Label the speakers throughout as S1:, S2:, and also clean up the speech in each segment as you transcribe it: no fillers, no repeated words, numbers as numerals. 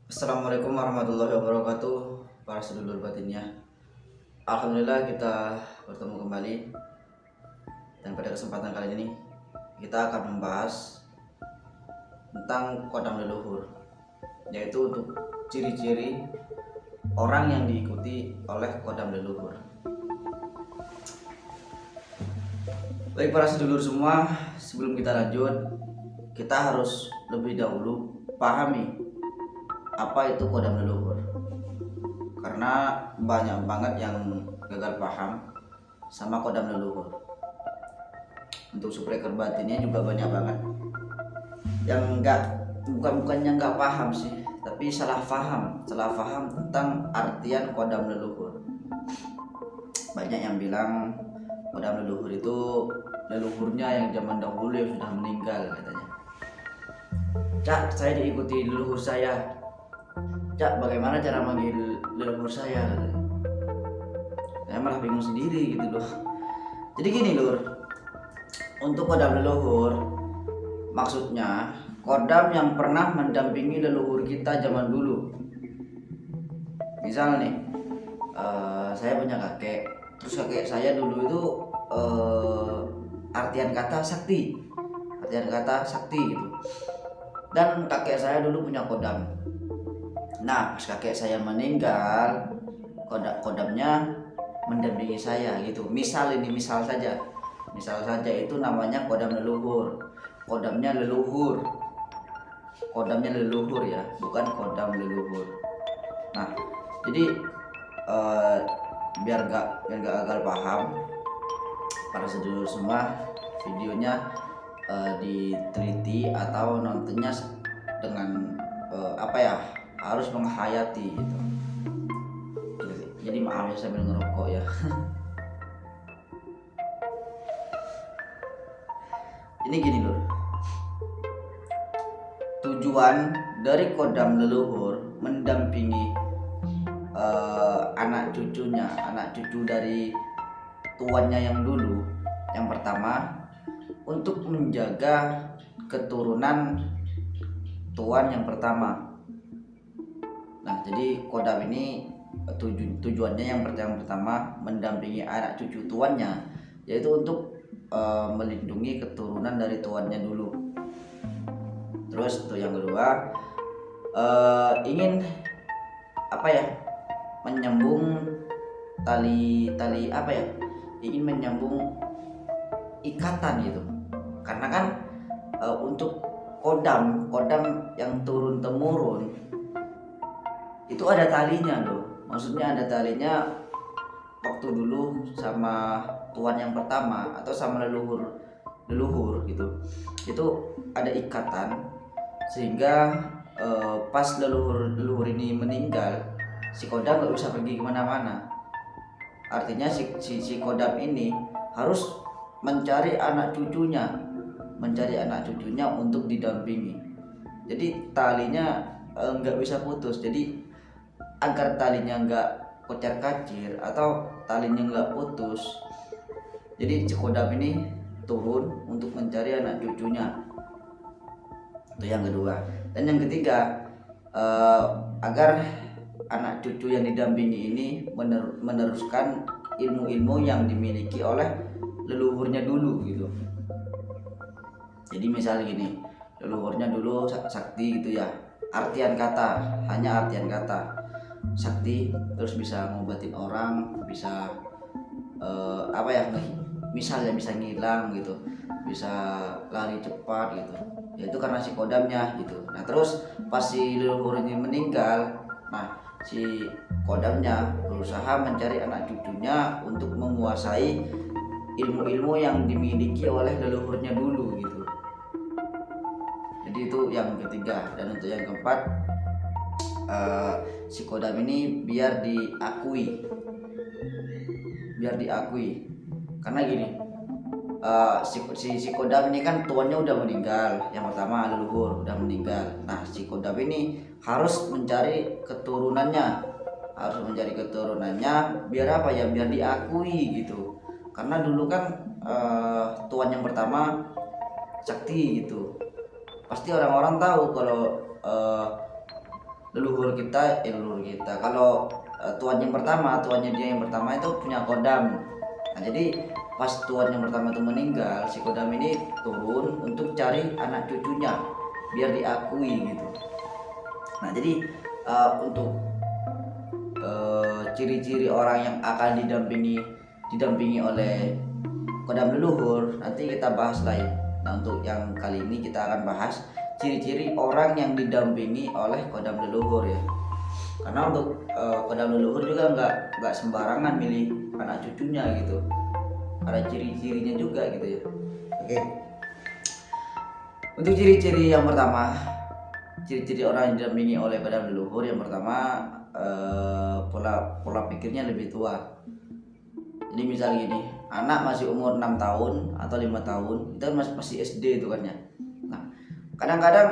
S1: Assalamualaikum warahmatullahi wabarakatuh, para sedulur batinnya. Alhamdulillah kita bertemu kembali, dan pada kesempatan kali ini kita akan membahas tentang kodam leluhur, yaitu untuk ciri-ciri orang yang diikuti oleh kodam leluhur. Baik para sedulur semua, sebelum kita lanjut, kita harus lebih dahulu pahami apa itu kodam leluhur, karena banyak banget yang gagal paham sama kodam leluhur. Untuk subscriber batinnya juga banyak banget yang bukannya nggak paham sih, tapi salah paham tentang artian kodam leluhur. Banyak yang bilang kodam leluhur itu leluhurnya yang zaman dahulu yang sudah meninggal, katanya. Cak, saya diikuti leluhur saya. Cak, bagaimana cara manggil leluhur saya, katanya. Saya malah bingung sendiri gitu loh. Jadi gini lur, untuk kodam leluhur maksudnya kodam yang pernah mendampingi leluhur kita zaman dulu. Misal nih, saya punya kakek, terus kakek saya dulu itu artian kata sakti gitu. Dan kakek saya dulu punya kodam. Nah, pas kakek saya meninggal, kodamnya mendampingi saya gitu. Misal saja itu namanya kodam leluhur. Kodamnya leluhur ya, bukan kodam leluhur. Nah, jadi biar gak gagal paham, para sedulur semua, videonya diteliti atau nontonnya dengan harus menghayati gitu. Jadi maaf ya sambil ngerokok ya. Ini gini lur, tujuan dari kodam leluhur mendampingi anak cucu dari tuannya yang dulu. Yang pertama, untuk menjaga keturunan tuan yang pertama. Nah, jadi kodam ini tujuannya yang pertama mendampingi anak cucu tuannya, yaitu untuk melindungi keturunan dari tuannya dulu. Terus untuk yang kedua, ingin menyambung tali ingin menyambung ikatan gitu. Karena kan untuk kodam yang turun temurun itu ada talinya loh. Maksudnya ada talinya waktu dulu sama tuan yang pertama atau sama leluhur gitu. Itu ada ikatan sehingga pas leluhur ini meninggal, si kodam nggak bisa pergi kemana-mana. Artinya si kodam ini harus mencari anak cucunya untuk didampingi. Jadi talinya nggak bisa putus. Jadi agar talinya nggak kocar kacir atau talinya nggak putus, jadi si kodam ini turun untuk mencari anak cucunya. Itu yang kedua. Dan yang ketiga, agar anak cucu yang didampingi ini meneruskan ilmu-ilmu yang dimiliki oleh leluhurnya dulu gitu. Jadi misal gini, leluhurnya dulu sakti gitu ya, hanya artian kata sakti, terus bisa ngobatin orang, bisa misalnya bisa ngilang gitu, bisa lari cepat gitu. Ya itu karena si kodamnya gitu. Nah, terus pas si leluhur ini meninggal, nah si kodamnya berusaha mencari anak cucunya untuk menguasai ilmu-ilmu yang dimiliki oleh leluhurnya dulu gitu. Jadi itu yang ketiga. Dan untuk yang keempat, si kodam ini biar diakui karena gini, si kodam ini kan tuannya udah meninggal. Yang pertama leluhur udah meninggal. Nah, si kodam ini harus mencari keturunannya biar apa ya, biar diakui gitu. Karena dulu kan tuan yang pertama sakti gitu, pasti orang-orang tahu kalau leluhur kita. Kalau tuannya dia yang pertama itu punya kodam. Nah, jadi pas tuan yang pertama itu meninggal, si kodam ini turun untuk cari anak cucunya biar diakui gitu. Nah, jadi untuk ciri-ciri orang yang akan didampingi oleh kodam leluhur nanti kita bahas lain. Nah, untuk yang kali ini kita akan bahas ciri-ciri orang yang didampingi oleh kodam leluhur ya. Karena untuk kodam leluhur juga nggak sembarangan milih anak cucunya gitu. Ada ciri-cirinya juga gitu ya. Oke. Untuk ciri-ciri yang pertama, ciri-ciri orang yang didampingi oleh kodam leluhur yang pertama, pola pikirnya lebih tua. Jadi misal gini, anak masih umur 6 tahun atau 5 tahun itu kan masih SD itu kan ya. Nah, kadang-kadang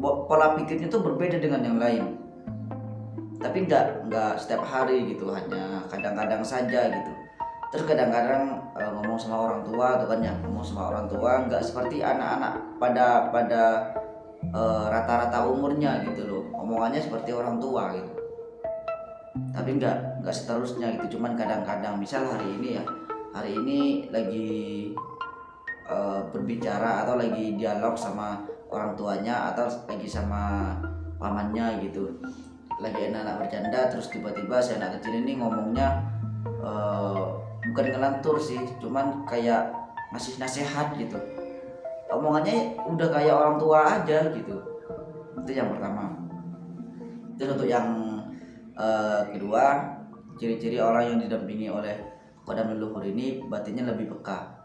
S1: pola pikirnya itu berbeda dengan yang lain, tapi nggak setiap hari gitu, hanya kadang-kadang saja gitu. Terus kadang-kadang ngomong sama orang tua tuh kan ya, ngomong sama orang tua nggak seperti anak-anak pada rata-rata umurnya gitu loh, omongannya seperti orang tua gitu. Tapi nggak seterusnya gitu, cuman kadang-kadang misal hari ini lagi berbicara atau lagi dialog sama orang tuanya atau lagi sama pamannya gitu, lagi anak-anak bercanda, terus tiba-tiba si anak kecil ini ngomongnya bukan ngelantur sih, cuman kayak ngasih nasihat gitu, omongannya udah kayak orang tua aja gitu. Itu yang pertama. Terus untuk yang kedua, ciri-ciri orang yang didampingi oleh kodam leluhur ini batinnya lebih peka.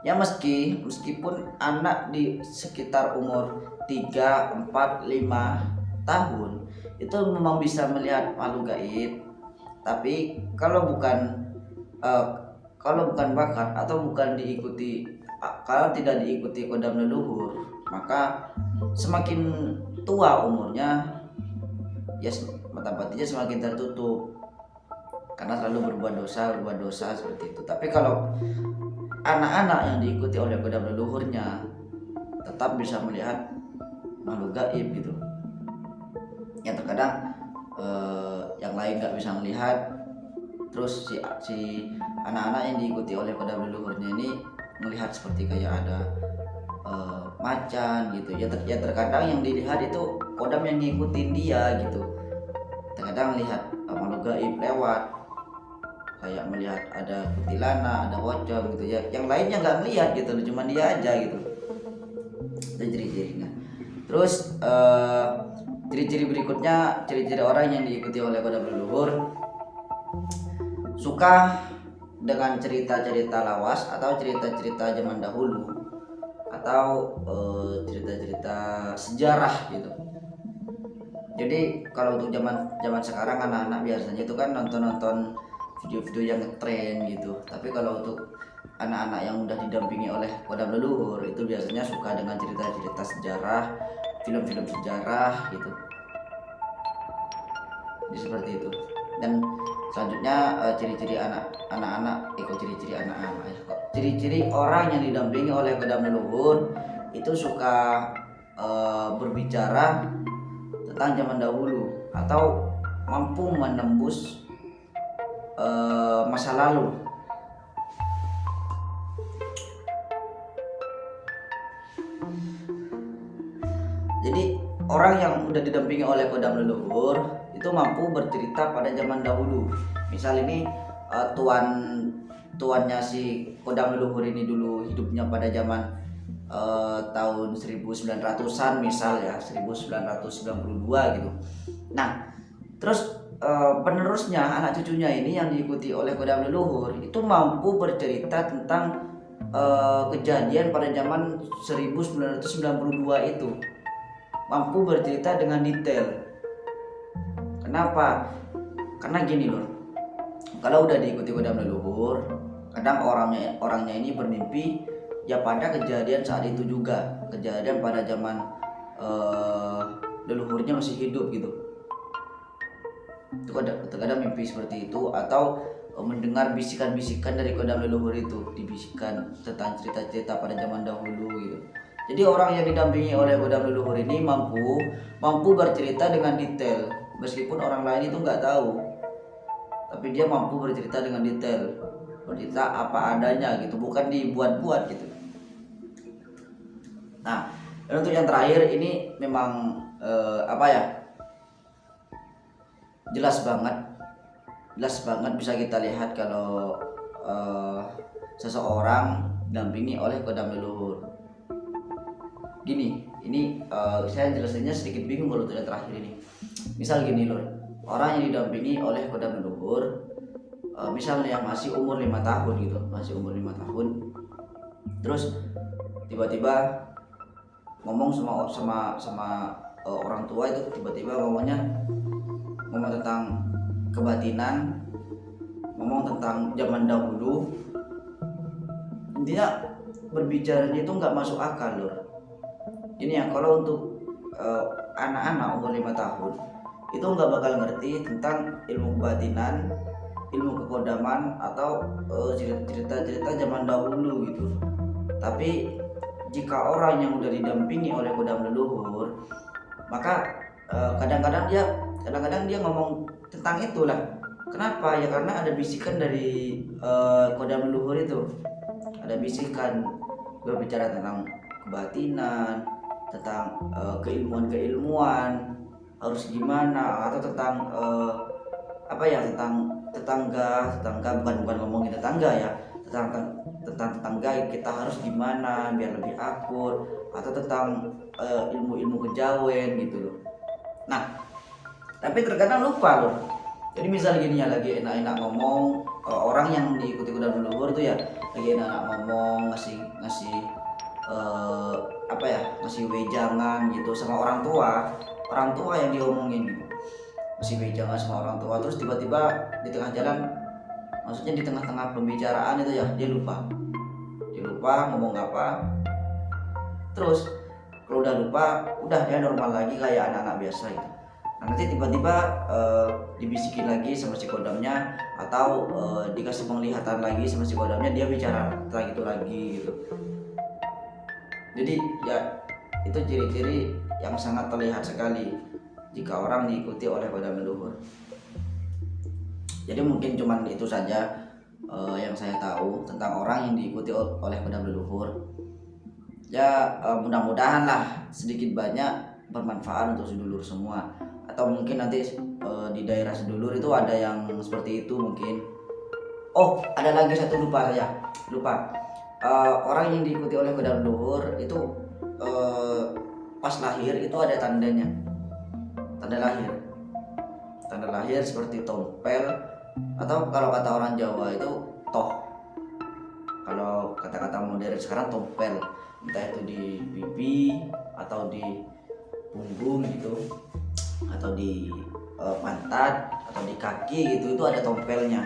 S1: Ya meskipun anak di sekitar umur 3, 4, 5 tahun itu memang bisa melihat makhluk gaib, tapi kalau bukan bakat atau kalau tidak diikuti kodam leluhur, maka semakin tua umurnya ya mata batinnya semakin tertutup karena selalu berbuat dosa seperti itu. Tapi kalau anak-anak yang diikuti oleh kodam leluhurnya tetap bisa melihat makhluk gaib gitu, yang terkadang yang lain nggak bisa melihat. Terus si anak-anak yang diikuti oleh kodam leluhurnya ini melihat seperti kayak ada macan gitu ya. Terkadang yang dilihat itu kodam yang ngikutin dia gitu. Terkadang lihat makhluk gaib lewat, kayak melihat ada kuntilanak, ada pocong gitu ya. Yang lainnya nggak ngelihat gitu, cuma dia aja gitu. Itu ciri-cirinya. Terus ciri-ciri berikutnya, ciri-ciri orang yang diikuti oleh kodam leluhur suka dengan cerita-cerita lawas atau cerita-cerita zaman dahulu atau cerita-cerita sejarah gitu. Jadi kalau untuk zaman sekarang anak-anak biasanya itu kan nonton video-video yang ngetren gitu. Tapi kalau untuk anak-anak yang udah didampingi oleh kodam leluhur itu biasanya suka dengan cerita-cerita sejarah, film-film sejarah gitu. Jadi seperti itu. Dan selanjutnya ciri-ciri ciri-ciri orang yang didampingi oleh kodam leluhur itu suka berbicara tentang zaman dahulu atau mampu menembus masa lalu. Jadi orang yang udah didampingi oleh kodam leluhur itu mampu bercerita pada zaman dahulu. Misal ini tuannya si kodam leluhur ini dulu hidupnya pada zaman tahun 1900-an misal ya, 1992 gitu. Nah, terus penerusnya anak cucunya ini yang diikuti oleh kodam leluhur itu mampu bercerita tentang kejadian pada zaman 1992 itu, mampu bercerita dengan detail. Kenapa? Karena gini loh, kalau udah diikuti kodam leluhur, kadang orangnya ini bermimpi ya pada kejadian saat itu juga, kejadian pada zaman leluhurnya masih hidup gitu. Itu kadang mimpi seperti itu, atau mendengar bisikan-bisikan dari kodam leluhur itu, dibisikkan tentang cerita-cerita pada zaman dahulu gitu. Jadi orang yang didampingi oleh kodam leluhur ini mampu bercerita dengan detail, meskipun orang lain itu nggak tahu, tapi dia mampu bercerita dengan detail, bercerita apa adanya gitu, bukan dibuat-buat gitu. Nah, dan untuk yang terakhir ini memang apa ya, jelas banget bisa kita lihat kalau seseorang didampingi oleh kodam leluhur. Gini, ini saya jelasinnya sedikit bingung kalau untuk yang terakhir ini. Misal gini loh, orang yang didampingi oleh kodam leluhur, misalnya yang masih umur 5 tahun gitu, masih umur 5 tahun, terus tiba-tiba ngomong sama orang tua itu, tiba-tiba ngomong tentang kebatinan, ngomong tentang zaman dahulu. Intinya berbicaranya itu nggak masuk akal loh. Ini ya, kalau untuk anak-anak umur 5 tahun itu nggak bakal ngerti tentang ilmu kebatinan, ilmu kekodaman, atau cerita-cerita zaman dahulu gitu. Tapi jika orang yang udah didampingi oleh kodam leluhur, maka kadang-kadang dia ngomong tentang itulah. Kenapa ya? Karena ada bisikan dari kodam leluhur itu, ada bisikan berbicara tentang kebatinan, tentang keilmuan harus gimana, atau tentang apa ya, tentang tetangga bukan ngomongin tetangga ya, tentang tetangga kita harus gimana biar lebih akur, atau tentang ilmu kejawen gitu loh. Nah, tapi terkadang lupa loh. Jadi misal gini ya, lagi enak-enak ngomong, orang yang diikuti kodam leluhur tuh ya lagi enak-enak ngomong, ngasih apa ya, ngasih wejangan gitu sama orang tua yang diomongin gitu, ngasih wejangan sama orang tua. Terus tiba-tiba di tengah jalan, maksudnya di tengah-tengah pembicaraan itu ya, dia lupa ngomong apa. Terus kalau udah lupa, udah dia normal lagi kayak anak-anak biasa gitu. Nah, nanti tiba-tiba dibisikin lagi sama si kodamnya, atau dikasih penglihatan lagi sama si kodamnya, dia bicara tentang itu lagi gitu. Jadi ya, itu ciri-ciri yang sangat terlihat sekali jika orang diikuti oleh kodam leluhur. Jadi mungkin cuman itu saja yang saya tahu tentang orang yang diikuti oleh kodam leluhur. Ya mudah-mudahan lah sedikit banyak bermanfaat untuk sedulur semua, atau mungkin nanti di daerah sedulur itu ada yang seperti itu mungkin. Oh, ada lagi satu, lupa. Orang yang diikuti oleh kodam leluhur itu pas lahir itu ada tanda lahir seperti tompel, atau kalau kata orang Jawa itu toh, kalau kata-kata modern sekarang tompel, entah itu di pipi atau di punggung gitu, atau di pantat atau di kaki gitu, itu ada tompelnya.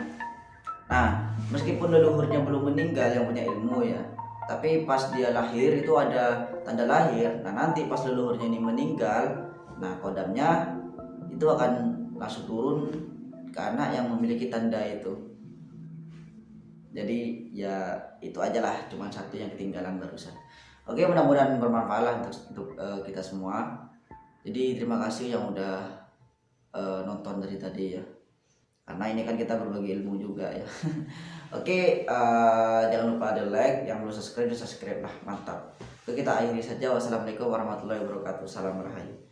S1: Nah, meskipun leluhurnya belum meninggal yang punya ilmu ya, tapi pas dia lahir itu ada tanda lahir. Nah, nanti pas leluhurnya ini meninggal, nah kodamnya itu akan langsung turun ke anak yang memiliki tanda itu. Jadi ya itu aja lah, cuma satu yang ketinggalan barusan. Oke, mudah-mudahan bermanfaat lah untuk kita semua. Jadi terima kasih yang udah nonton dari tadi ya, karena ini kan kita berbagi ilmu juga ya. Oke, jangan lupa ada like, yang belum subscribe lah, mantap. Oke, kita akhiri saja. Wassalamualaikum warahmatullahi wabarakatuh. Salam rahayu.